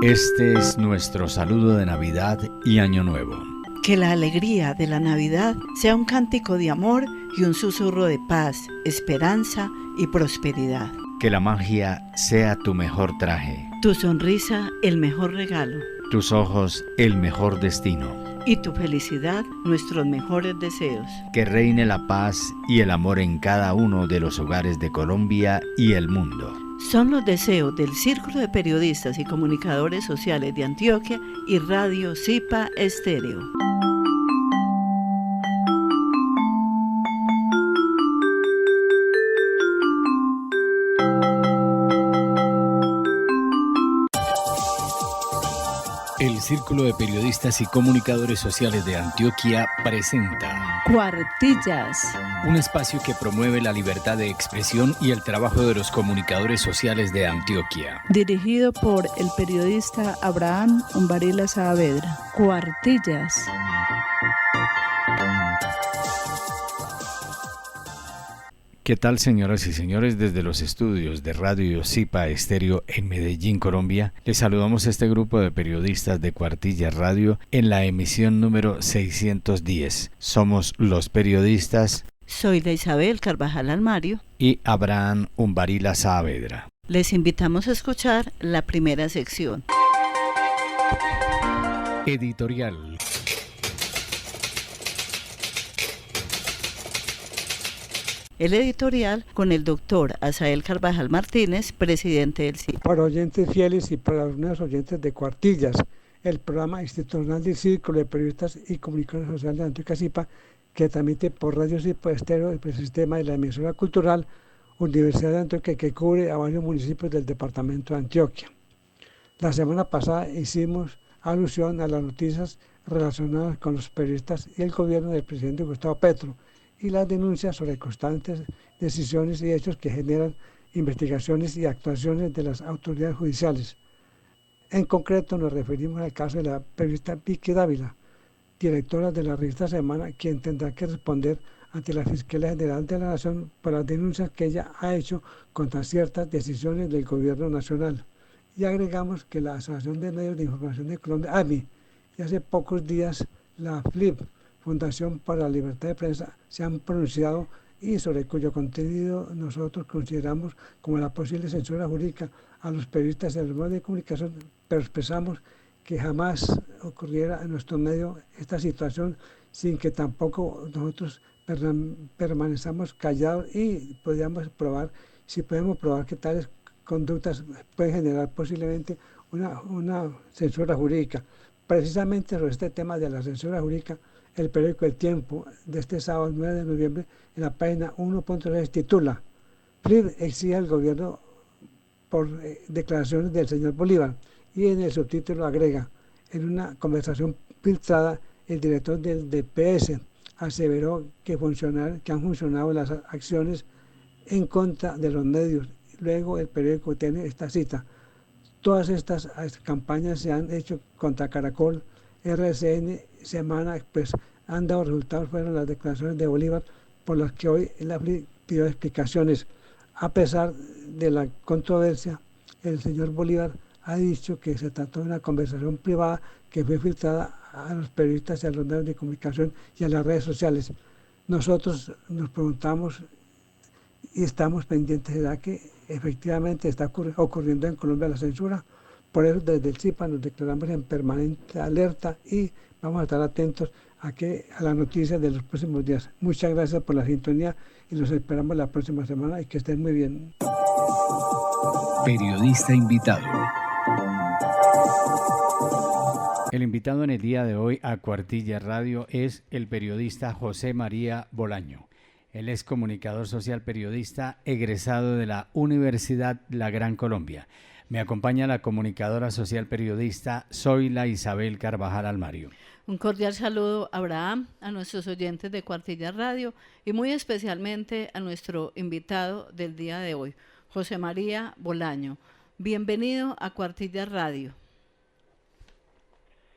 Este es nuestro saludo de Navidad y Año Nuevo. Que la alegría de la Navidad sea un cántico de amor y un susurro de paz, esperanza y prosperidad. Que la magia sea tu mejor traje, Tu sonrisa el mejor regalo tus ojos el mejor destino. y tu felicidad nuestros mejores deseos. Que reine la paz y el amor en cada uno de los hogares de Colombia y el mundo. Son los deseos del Círculo de Periodistas y Comunicadores Sociales de Antioquia y Radio Zipa Estéreo. El Círculo de Periodistas y Comunicadores Sociales de Antioquia presenta Cuartillas. un espacio que promueve la libertad de expresión y el trabajo de los comunicadores sociales de Antioquia. Dirigido por el periodista Abraham Umbarila Saavedra. Cuartillas. ¿Qué tal, señoras y señores? Desde los estudios de Radio Zipa Estéreo en Medellín, Colombia, les saludamos a este grupo de periodistas de Cuartillas Radio en la emisión número 610. Somos los periodistas Soy de Isabel Carvajal Almario. y Abraham Umbarila Saavedra. Les invitamos a escuchar la primera sección. Editorial. El editorial con el doctor Asael Carvajal Martínez, presidente del CIP. Para oyentes fieles y para los nuevos oyentes de Cuartillas, el programa institucional del Círculo de Periodistas y Comunicadores Sociales de Antioquia Zipa, que transmite por Radio Zipa Estéreo el sistema de la emisora cultural Universidad de Antioquia, que cubre a varios municipios del departamento de Antioquia. La semana pasada hicimos alusión a las noticias relacionadas con los periodistas y el gobierno del presidente Gustavo Petro, y las denuncias sobre constantes decisiones y hechos que generan investigaciones y actuaciones de las autoridades judiciales. En concreto nos referimos al caso de la periodista Vicky Dávila, directora de la revista Semana, quien tendrá que responder ante la Fiscalía General de la Nación por las denuncias que ella ha hecho contra ciertas decisiones del gobierno nacional. Y agregamos que la Asociación de Medios de Información de Colombia, AMI, y hace pocos días la FLIP, Fundación para la Libertad de Prensa, se han pronunciado y sobre cuyo contenido nosotros consideramos como la posible censura jurídica a los periodistas y a los medios de comunicación, pero expresamos que jamás ocurriera en nuestro medio esta situación sin que tampoco nosotros permanezcamos callados y podemos probar que tales conductas pueden generar posiblemente una censura jurídica. Precisamente sobre este tema de la censura jurídica, el periódico El Tiempo de este sábado 9 de noviembre en la página 1.3 titula: FLIP exige al gobierno por declaraciones del señor Bolívar, y en el subtítulo agrega: en una conversación filtrada, el director del DPS aseveró que han funcionado las acciones en contra de los medios. Luego el periódico tiene esta cita: todas estas campañas se han hecho contra Caracol, RCN, Semana, pues han dado resultados. Fueron las declaraciones de Bolívar por las que hoy la FLIP pidió explicaciones. A pesar de la controversia, el señor Bolívar ha dicho que se trató de una conversación privada que fue filtrada a los periodistas y a los medios de comunicación y a las redes sociales. Nosotros nos preguntamos y estamos pendientes de que efectivamente está ocurriendo en Colombia la censura. Por eso desde el CIPA nos declaramos en permanente alerta y vamos a estar atentos a las noticias de los próximos días. Muchas gracias por la sintonía y los esperamos la próxima semana y que estén muy bien. Periodista invitado. El invitado en el día de hoy a Cuartillas Radio es el periodista José María Bolaño. Él es comunicador social periodista egresado de la Universidad La Gran Colombia. Me acompaña la comunicadora social periodista Zoila Isabel Carvajal Almario. Un cordial saludo, Abraham, a nuestros oyentes de Cuartillas Radio y muy especialmente a nuestro invitado del día de hoy, José María Bolaño. Bienvenido a Cuartillas Radio.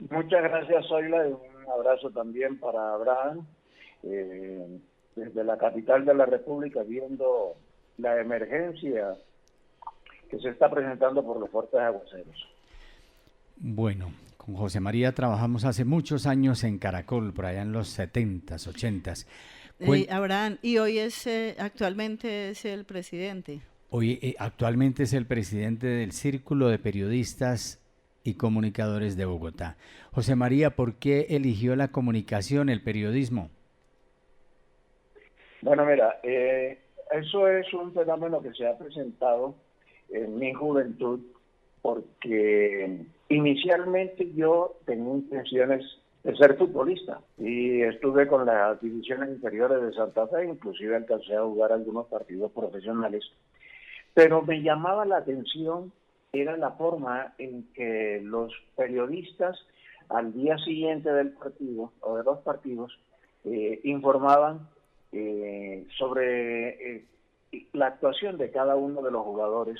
Muchas gracias, Zoila, y un abrazo también para Abraham, desde la capital de la República, viendo la emergencia que se está presentando por los fuertes aguaceros. Bueno, con José María trabajamos hace muchos años en Caracol, por allá en los 70s, 80s. Abraham, y hoy actualmente es el presidente. Hoy actualmente es el presidente del Círculo de Periodistas y Comunicadores de Bogotá. José María, ¿por qué eligió la comunicación, el periodismo? Bueno, mira, eso es un fenómeno que se ha presentado en mi juventud porque inicialmente yo tenía intenciones de ser futbolista y estuve con las divisiones inferiores de Santa Fe, inclusive alcancé a jugar algunos partidos profesionales, pero me llamaba la atención era la forma en que los periodistas al día siguiente del partido o de los partidos informaban sobre la actuación de cada uno de los jugadores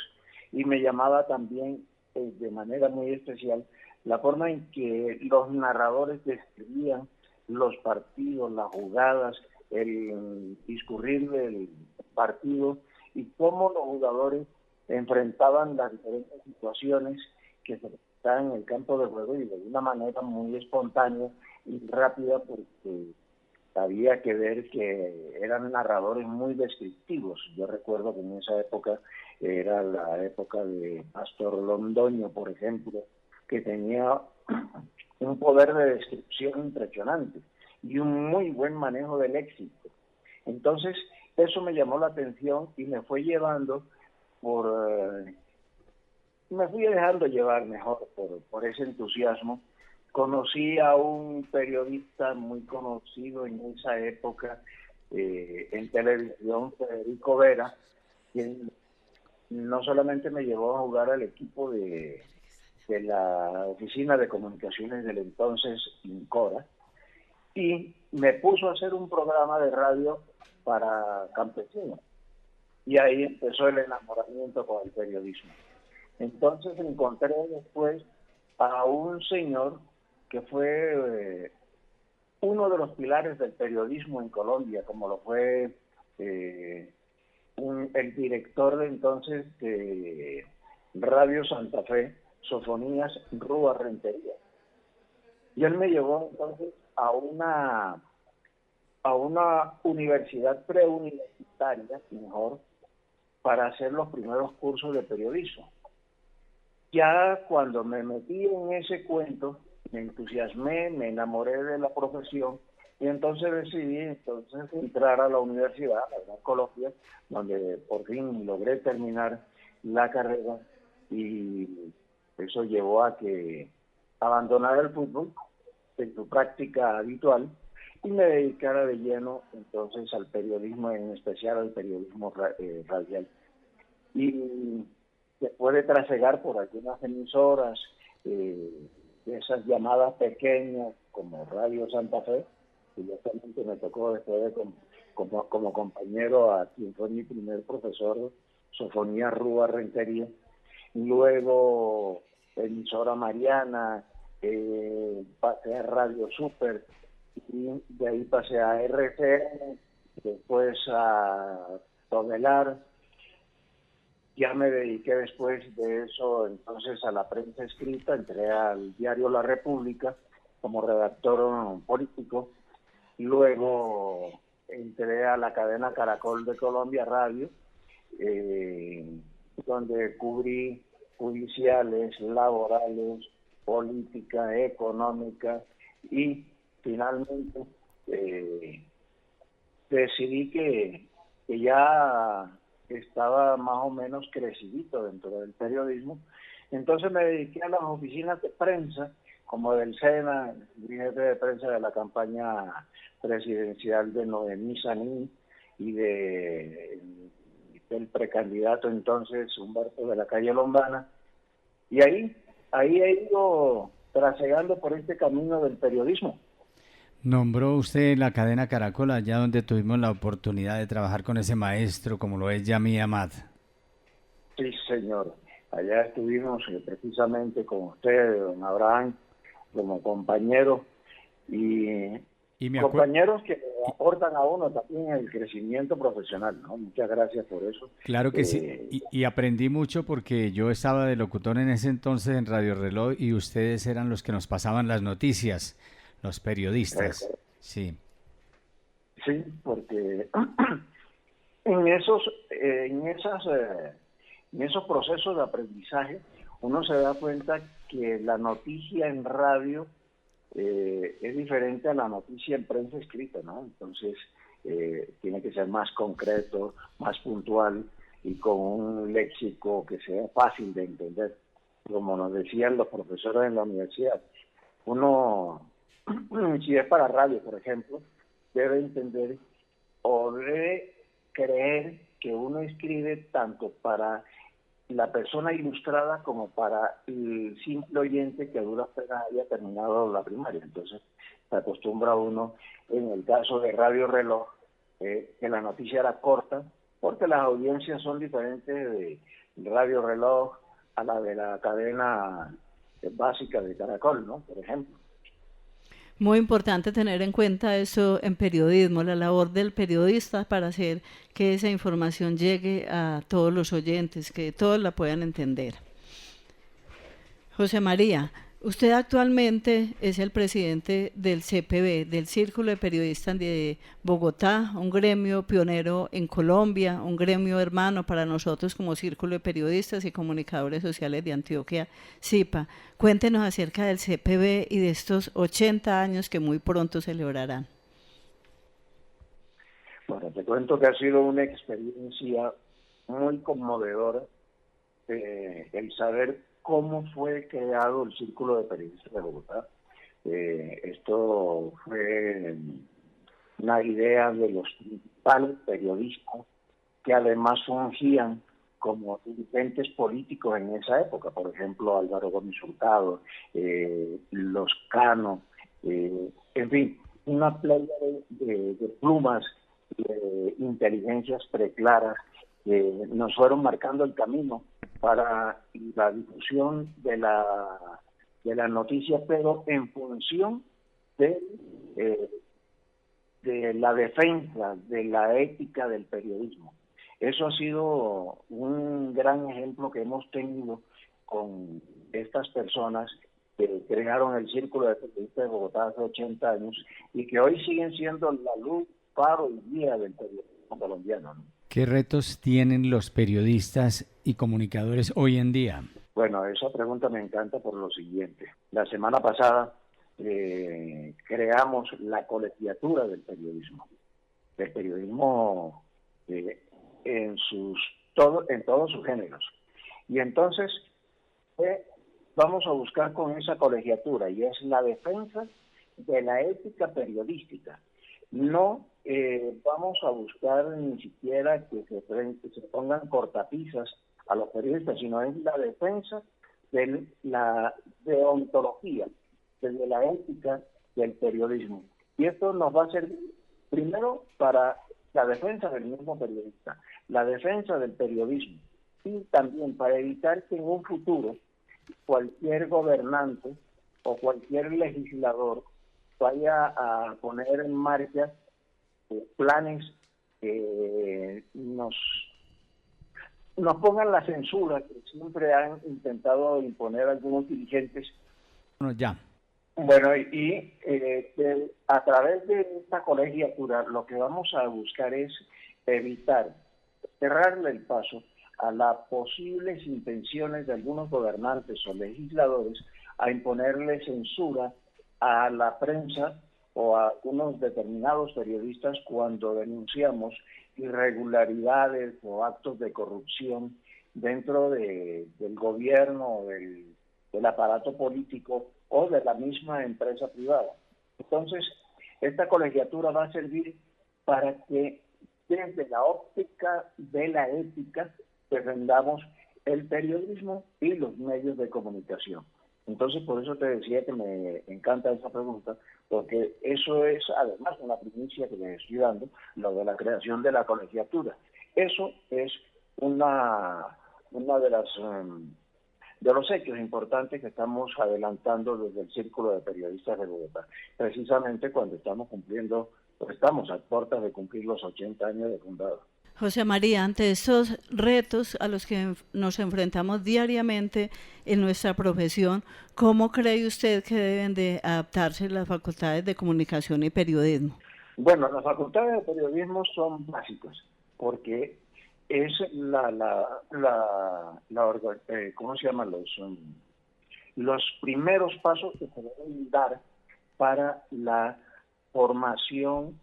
y me llamaba también de manera muy especial la forma en que los narradores describían los partidos, las jugadas, el discurrir del partido y cómo los jugadores enfrentaban las diferentes situaciones que se presentaban en el campo de juego y de una manera muy espontánea y rápida porque había que ver que eran narradores muy descriptivos. Yo recuerdo que en esa época era la época de Pastor Londoño, por ejemplo, que tenía un poder de descripción impresionante y un muy buen manejo del léxico. Entonces, eso me llamó la atención y me fue llevando me fui dejando llevar mejor por ese entusiasmo. Conocí a un periodista muy conocido en esa época en televisión, Federico Vera, quien no solamente me llevó a jugar al equipo de la Oficina de Comunicaciones del entonces INCORA, y me puso a hacer un programa de radio para campesinos. Y ahí empezó el enamoramiento con el periodismo. Entonces encontré después a un señor que fue uno de los pilares del periodismo en Colombia, como lo fue el director de entonces de Radio Santa Fe, Sofonías Rúa Rentería. Y él me llevó entonces a una universidad preuniversitaria, mejor, para hacer los primeros cursos de periodismo. Ya cuando me metí en ese cuento, me entusiasmé, me enamoré de la profesión y entonces decidí entrar a la universidad, a la Gran Colombia, donde por fin logré terminar la carrera y eso llevó a que abandonara el fútbol en su práctica habitual y me dedicara de lleno entonces al periodismo, en especial al periodismo radial. Y después de trasegar por algunas emisoras, esas llamadas pequeñas como Radio Santa Fe, que justamente me tocó después como compañero a quien fue mi primer profesor, Sofonías Rúa Rentería, luego emisora Mariana, pasé a Radio Super, y de ahí pasé a RCN, después a Todelar. Ya me dediqué después de eso entonces a la prensa escrita, entré al diario La República como redactor político, luego entré a la cadena Caracol de Colombia Radio, donde cubrí judiciales, laborales, política, económica y finalmente decidí que ya estaba más o menos crecidito dentro del periodismo, entonces me dediqué a las oficinas de prensa, como del SENA, jefe de prensa de la campaña presidencial de Noemí Sanín y del precandidato entonces Humberto de la Calle Lombana, y ahí he ido trasegando por este camino del periodismo. Nombró usted la cadena Caracol, allá donde tuvimos la oportunidad de trabajar con ese maestro, como lo es Yamí Amad. Sí, señor. Allá estuvimos precisamente con usted, don Abraham, como compañero, y Y compañeros que aportan a uno también el crecimiento profesional, ¿no? Muchas gracias por eso. Claro que sí, y aprendí mucho porque yo estaba de locutor en ese entonces en Radio Reloj y ustedes eran los que nos pasaban las noticias, los periodistas. Sí. Sí, porque en esos procesos de aprendizaje uno se da cuenta que la noticia en radio es diferente a la noticia en prensa escrita, ¿no? Entonces tiene que ser más concreto, más puntual y con un léxico que sea fácil de entender. Como nos decían los profesores en la universidad, uno, si es para radio, por ejemplo, debe entender o debe creer que uno escribe tanto para la persona ilustrada como para el simple oyente que a duras penas haya terminado la primaria. Entonces se acostumbra uno, en el caso de Radio Reloj, que la noticia era corta, porque las audiencias son diferentes de Radio Reloj a la de la cadena básica de Caracol, ¿no? Por ejemplo. Muy importante tener en cuenta eso en periodismo, la labor del periodista para hacer que esa información llegue a todos los oyentes, que todos la puedan entender. José María, usted actualmente es el presidente del CPB, del Círculo de Periodistas de Bogotá, un gremio pionero en Colombia, un gremio hermano para nosotros como Círculo de Periodistas y Comunicadores Sociales de Antioquia, CIPA. Cuéntenos acerca del CPB y de estos 80 años que muy pronto celebrarán. Bueno, te cuento que ha sido una experiencia muy conmovedora el saber cómo fue creado el Círculo de Periodistas de Bogotá. Esto fue una idea de los principales periodistas que además fungían como dirigentes políticos en esa época, por ejemplo Álvaro Gómez Hurtado, Los Cano, en fin, una playa de plumas, de inteligencias preclaras que nos fueron marcando el camino para la difusión de la noticia, pero en función de la defensa de la ética del periodismo. Eso ha sido un gran ejemplo que hemos tenido con estas personas que crearon el Círculo de Periodistas de Bogotá hace 80 años y que hoy siguen siendo la luz, faro y guía del periodismo colombiano, ¿no? ¿Qué retos tienen los periodistas y comunicadores hoy en día? Bueno, esa pregunta me encanta por lo siguiente. La semana pasada creamos la colegiatura del periodismo en todos sus géneros. Y entonces vamos a buscar con esa colegiatura, y es la defensa de la ética periodística. No vamos a buscar ni siquiera que se pongan cortapisas a los periodistas, sino es la defensa de la deontología, de la ética del periodismo. Y esto nos va a servir primero para la defensa del mismo periodista, la defensa del periodismo, y también para evitar que en un futuro cualquier gobernante o cualquier legislador vaya a poner en marcha planes que nos pongan la censura que siempre han intentado imponer algunos dirigentes. Bueno, ya. Bueno, a través de esta colegiatura lo que vamos a buscar es evitar, cerrarle el paso a las posibles intenciones de algunos gobernantes o legisladores a imponerle censura a la prensa o a algunos determinados periodistas cuando denunciamos irregularidades o actos de corrupción dentro del gobierno o del aparato político o de la misma empresa privada. Entonces, esta colegiatura va a servir para que desde la óptica de la ética defendamos el periodismo y los medios de comunicación. Entonces, por eso te decía que me encanta esa pregunta, porque eso es además una primicia que les estoy dando, lo de la creación de la colegiatura. Eso es una de las de los hechos importantes que estamos adelantando desde el Círculo de Periodistas de Bogotá, precisamente cuando estamos a puertas de cumplir los 80 años de fundado. José María, ante estos retos a los que nos enfrentamos diariamente en nuestra profesión, ¿cómo cree usted que deben de adaptarse las facultades de comunicación y periodismo? Bueno, las facultades de periodismo son básicas, porque es ¿cómo se llaman? Los primeros pasos que se deben dar para la formación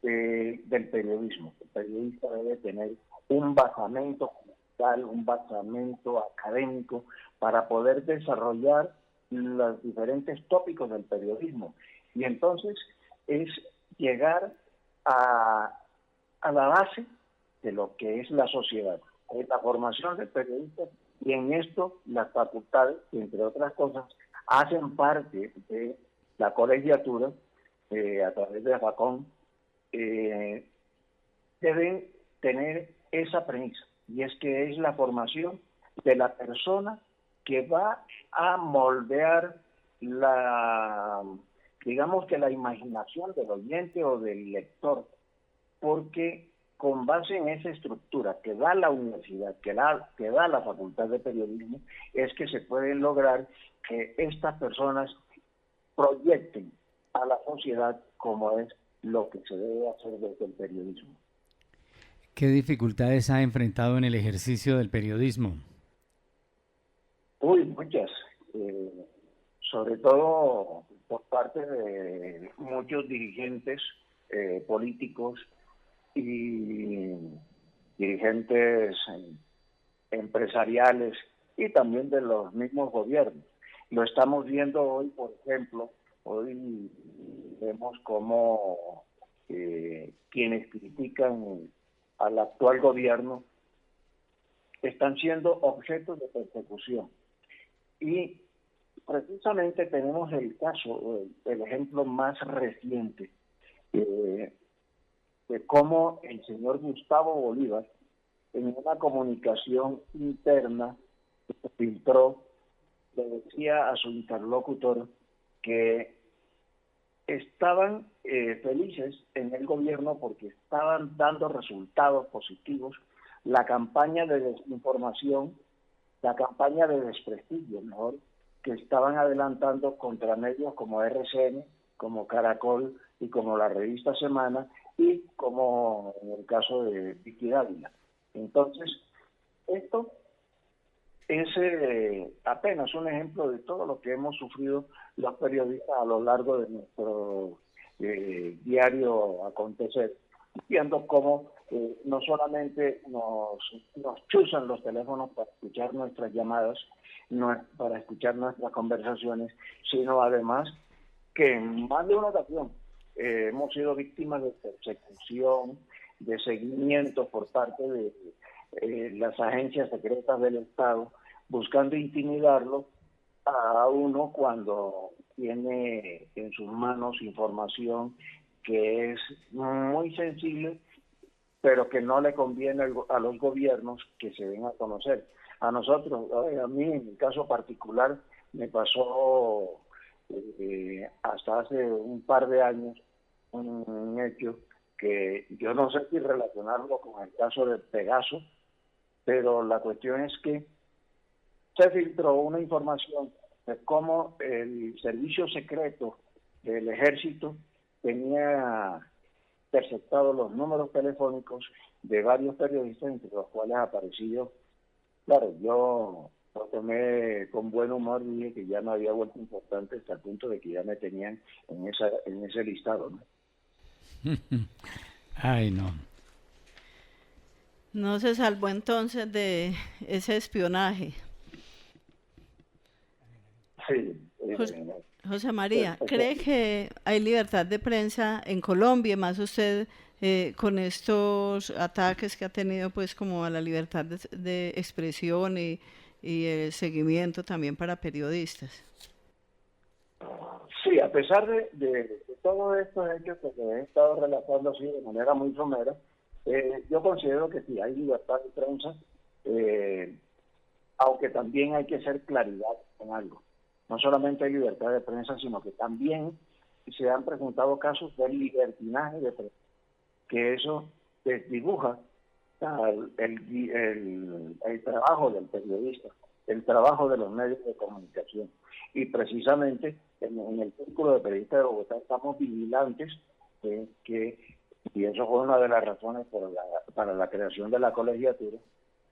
del periodismo. El periodista debe tener un basamento cultural, un basamento académico para poder desarrollar los diferentes tópicos del periodismo. Y entonces es llegar a la base de lo que es la sociedad, es la formación del periodista, y en esto las facultades, entre otras cosas, hacen parte de la colegiatura a través de la FACON. Deben tener esa premisa, y es que es la formación de la persona que va a moldear digamos que la imaginación del oyente o del lector, porque con base en esa estructura que da la universidad, que da la Facultad de Periodismo, es que se puede lograr que estas personas proyecten a la sociedad como es lo que se debe hacer desde el periodismo. ¿Qué dificultades ha enfrentado en el ejercicio del periodismo? Muchas. Sobre todo por parte de muchos dirigentes políticos y dirigentes empresariales y también de los mismos gobiernos. Lo estamos viendo hoy, por ejemplo, hoy vemos cómo quienes critican al actual gobierno están siendo objetos de persecución. Y precisamente tenemos el caso, el ejemplo más reciente, de cómo el señor Gustavo Bolívar, en una comunicación interna que se filtró, le decía a su interlocutor que estaban felices en el gobierno porque estaban dando resultados positivos la campaña de desinformación, la campaña de desprestigio, mejor, que estaban adelantando contra medios como RCN, como Caracol y como la revista Semana, y como en el caso de Vicky Dávila. Entonces, esto es apenas un ejemplo de todo lo que hemos sufrido los periodistas a lo largo de nuestro diario acontecer, viendo cómo no solamente nos chuzan los teléfonos para escuchar nuestras llamadas, para escuchar nuestras conversaciones, sino además que en más de una ocasión hemos sido víctimas de persecución, de seguimiento por parte de las agencias secretas del Estado, buscando intimidarlo a uno cuando tiene en sus manos información que es muy sensible, pero que no le conviene a los gobiernos que se den a conocer. A nosotros, a mí en mi caso particular, me pasó hasta hace un par de años un hecho que yo no sé si relacionarlo con el caso de Pegaso, pero la cuestión es que se filtró una información de cómo el servicio secreto del ejército tenía interceptado los números telefónicos de varios periodistas, entre los cuales ha aparecido. Claro, yo lo tomé con buen humor y dije que ya no había vuelto importante hasta el punto de que ya me tenían en ese listado, ¿no? Ay, no. No se salvó entonces de ese espionaje. Sí. José María, ¿cree que hay libertad de prensa en Colombia, más usted con estos ataques que ha tenido pues como a la libertad de expresión y el seguimiento también para periodistas? Sí, a pesar de todos estos hechos que se han estado relatando así de manera muy somera, yo considero que sí, hay libertad de prensa. aunque también hay que ser claridad en algo. No solamente hay libertad de prensa, sino que también se han presentado casos de libertinaje de prensa, que eso desdibuja el trabajo del periodista, el trabajo de los medios de comunicación. Y precisamente en el Círculo de Periodistas de Bogotá estamos vigilantes y eso fue una de las razones para la creación de la colegiatura.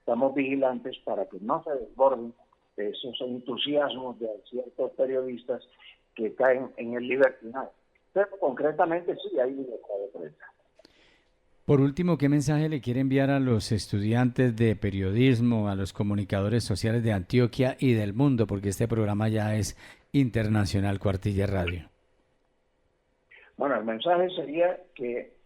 Estamos vigilantes para que no se desborden esos entusiasmos de ciertos periodistas que caen en el libertinaje. Pero concretamente sí hay libertad de prensa. Por último, ¿qué mensaje le quiere enviar a los estudiantes de periodismo, a los comunicadores sociales de Antioquia y del mundo? Porque este programa ya es internacional, Cuartilla Radio. Bueno, el mensaje sería que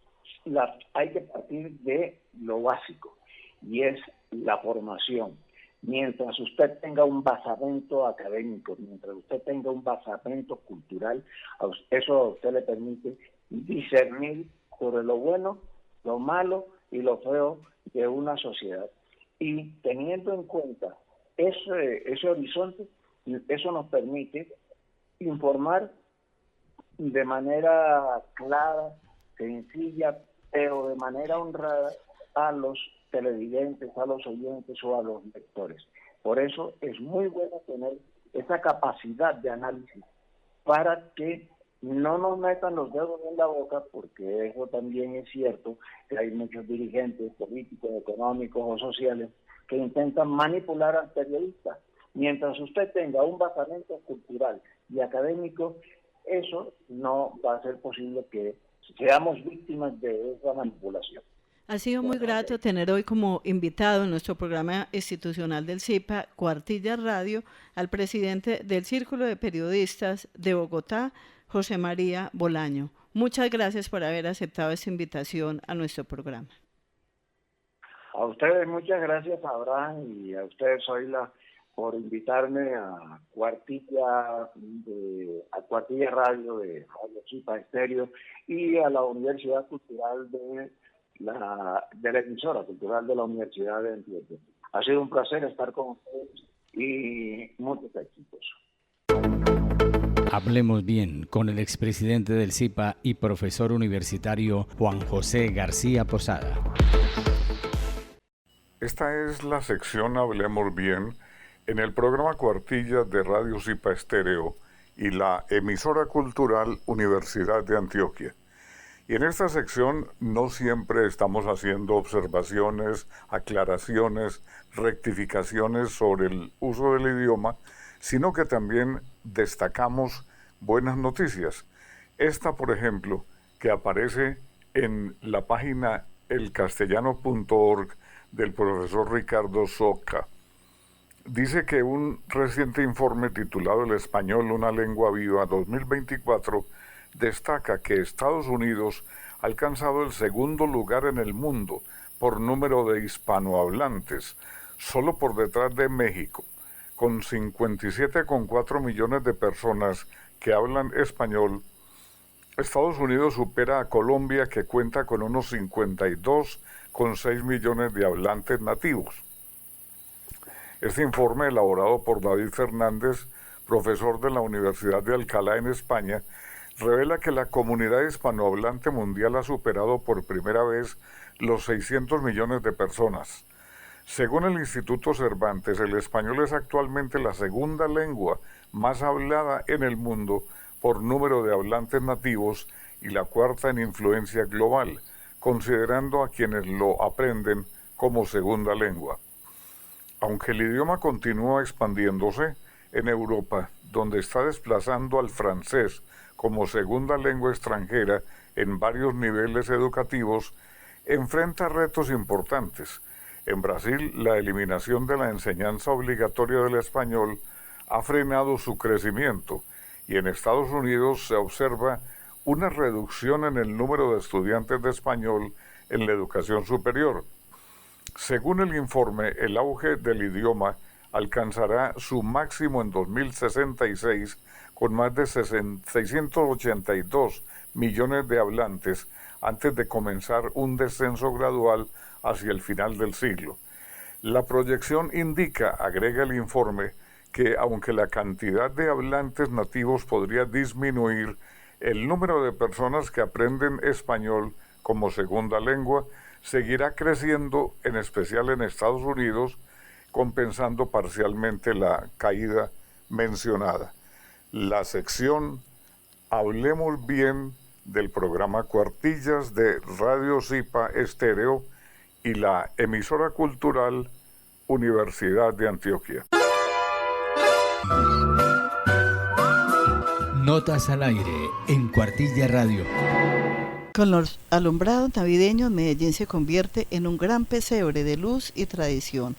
hay que partir de lo básico, y es la formación. Mientras usted tenga un basamento académico, mientras usted tenga un basamento cultural, eso a usted le permite discernir sobre lo bueno, lo malo y lo feo de una sociedad. Y teniendo en cuenta ese horizonte, eso nos permite informar de manera clara, sencilla, pero de manera honrada a los televidentes, a los oyentes o a los lectores. Por eso es muy bueno tener esa capacidad de análisis para que no nos metan los dedos en la boca, porque eso también es cierto, que hay muchos dirigentes políticos, económicos o sociales que intentan manipular al periodista. Mientras usted tenga un basamento cultural y académico, eso no va a ser posible que seamos víctimas de esa manipulación. Ha sido muy grato tener hoy como invitado en nuestro programa institucional del CIPA, Cuartilla Radio, al presidente del Círculo de Periodistas de Bogotá, José María Bolaño. Muchas gracias por haber aceptado esta invitación a nuestro programa. A ustedes muchas gracias, Abraham, y a ustedes, Zoila, por invitarme a Cuartilla Radio de Radio CIPA Estéreo y a la Universidad Cultural de la emisora cultural de la Universidad de Antioquia. Ha sido un placer estar con ustedes y muchos éxitos. Hablemos bien con el expresidente del CIPA y profesor universitario Juan José García Posada. Esta es la sección Hablemos Bien en el programa Cuartillas de Radio CIPA Estéreo y la emisora cultural Universidad de Antioquia. Y en esta sección no siempre estamos haciendo observaciones, aclaraciones, rectificaciones sobre el uso del idioma, sino que también destacamos buenas noticias. Esta, por ejemplo, que aparece en la página elcastellano.org del profesor Ricardo Soca. Dice que un reciente informe titulado El español, una lengua viva 2024 destaca que Estados Unidos ha alcanzado el segundo lugar en el mundo por número de hispanohablantes, solo por detrás de México, con 57,4 millones de personas que hablan español. Estados Unidos supera a Colombia, que cuenta con unos 52,6 millones de hablantes nativos. Este informe, elaborado por David Fernández, profesor de la Universidad de Alcalá en España, revela que la comunidad hispanohablante mundial ha superado por primera vez los 600 millones de personas. Según el Instituto Cervantes, el español es actualmente la segunda lengua más hablada en el mundo por número de hablantes nativos y la cuarta en influencia global, considerando a quienes lo aprenden como segunda lengua. Aunque el idioma continúa expandiéndose, en Europa, donde está desplazando al francés como segunda lengua extranjera en varios niveles educativos, enfrenta retos importantes. En Brasil, la eliminación de la enseñanza obligatoria del español ha frenado su crecimiento, y en Estados Unidos se observa una reducción en el número de estudiantes de español en la educación superior. Según el informe, el auge del idioma alcanzará su máximo en 2066 con más de 682 millones de hablantes antes de comenzar un descenso gradual hacia el final del siglo. La proyección indica, agrega el informe, que aunque la cantidad de hablantes nativos podría disminuir, el número de personas que aprenden español como segunda lengua seguirá creciendo, en especial en Estados Unidos, compensando parcialmente la caída mencionada. La sección Hablemos Bien del programa Cuartillas de Radio Zipa Estéreo y la emisora cultural Universidad de Antioquia. Notas al aire en Cuartilla Radio. Con los alumbrados navideños, Medellín se convierte en un gran pesebre de luz y tradición.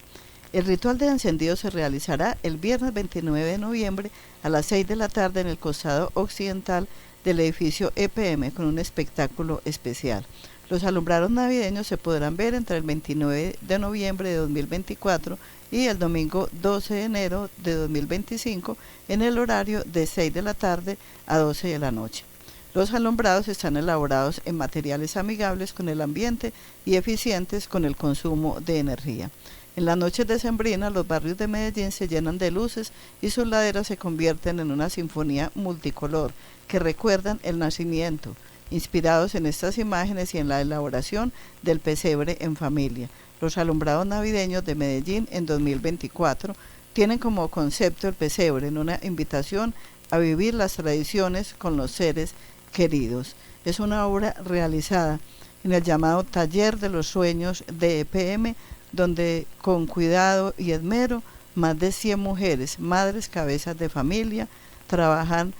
El ritual de encendido se realizará el viernes 29 de noviembre a las 6 de la tarde en el costado occidental del edificio EPM con un espectáculo especial. Los alumbrados navideños se podrán ver entre el 29 de noviembre de 2024 y el domingo 12 de enero de 2025 en el horario de 6 de la tarde a 12 de la noche. Los alumbrados están elaborados en materiales amigables con el ambiente y eficientes con el consumo de energía. En las noches decembrinas, los barrios de Medellín se llenan de luces y sus laderas se convierten en una sinfonía multicolor que recuerdan el nacimiento, inspirados en estas imágenes y en la elaboración del pesebre en familia. Los alumbrados navideños de Medellín en 2024 tienen como concepto el pesebre en una invitación a vivir las tradiciones con los seres queridos. Es una obra realizada en el llamado Taller de los Sueños de EPM, donde con cuidado y esmero más de 100 mujeres, madres, cabezas de familia, trabajan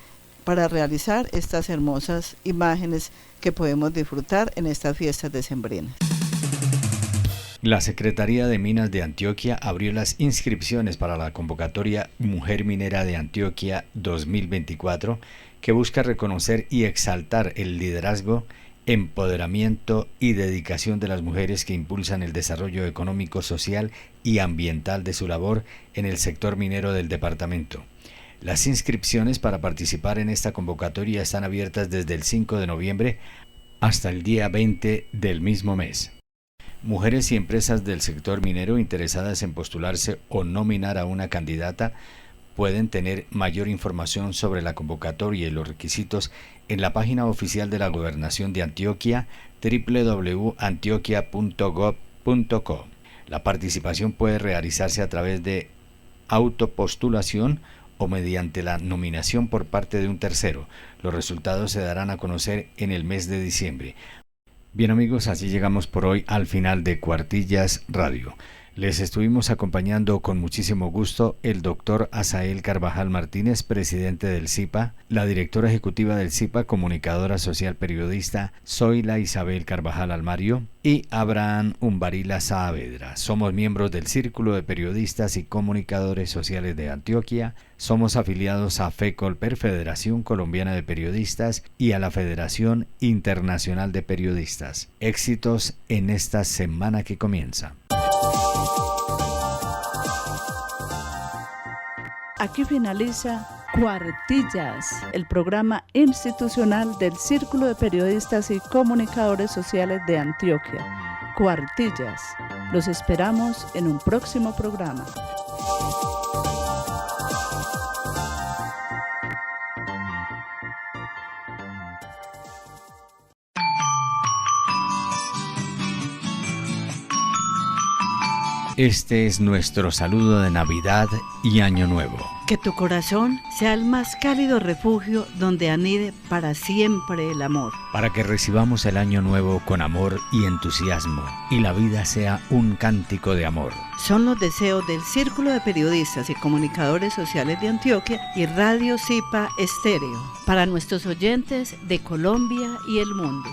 para realizar estas hermosas imágenes que podemos disfrutar en estas fiestas decembrinas. La Secretaría de Minas de Antioquia abrió las inscripciones para la convocatoria Mujer Minera de Antioquia 2024, que busca reconocer y exaltar el liderazgo, empoderamiento y dedicación de las mujeres que impulsan el desarrollo económico, social y ambiental de su labor en el sector minero del departamento. Las inscripciones para participar en esta convocatoria están abiertas desde el 5 de noviembre hasta el día 20 del mismo mes. Mujeres y empresas del sector minero interesadas en postularse o nominar a una candidata pueden tener mayor información sobre la convocatoria y los requisitos en la página oficial de la Gobernación de Antioquia, www.antioquia.gov.co. La participación puede realizarse a través de autopostulación o mediante la nominación por parte de un tercero. Los resultados se darán a conocer en el mes de diciembre. Bien amigos, así llegamos por hoy al final de Cuartillas Radio. Les estuvimos acompañando con muchísimo gusto el doctor Asael Carvajal Martínez, presidente del ZIPA, la directora ejecutiva del ZIPA, comunicadora social periodista Zoila Isabel Carvajal Almario y Abraham Umbarila Saavedra. Somos miembros del Círculo de Periodistas y Comunicadores Sociales de Antioquia. Somos afiliados a FECOLPER, Federación Colombiana de Periodistas, y a la Federación Internacional de Periodistas. Éxitos en esta semana que comienza. Aquí finaliza Cuartillas, el programa institucional del Círculo de Periodistas y Comunicadores Sociales de Antioquia. Cuartillas. Los esperamos en un próximo programa. Este es nuestro saludo de Navidad y Año Nuevo. Que tu corazón sea el más cálido refugio donde anide para siempre el amor. Para que recibamos el Año Nuevo con amor y entusiasmo y la vida sea un cántico de amor. Son los deseos del Círculo de Periodistas y Comunicadores Sociales de Antioquia y Radio Zipa Estéreo para nuestros oyentes de Colombia y el mundo.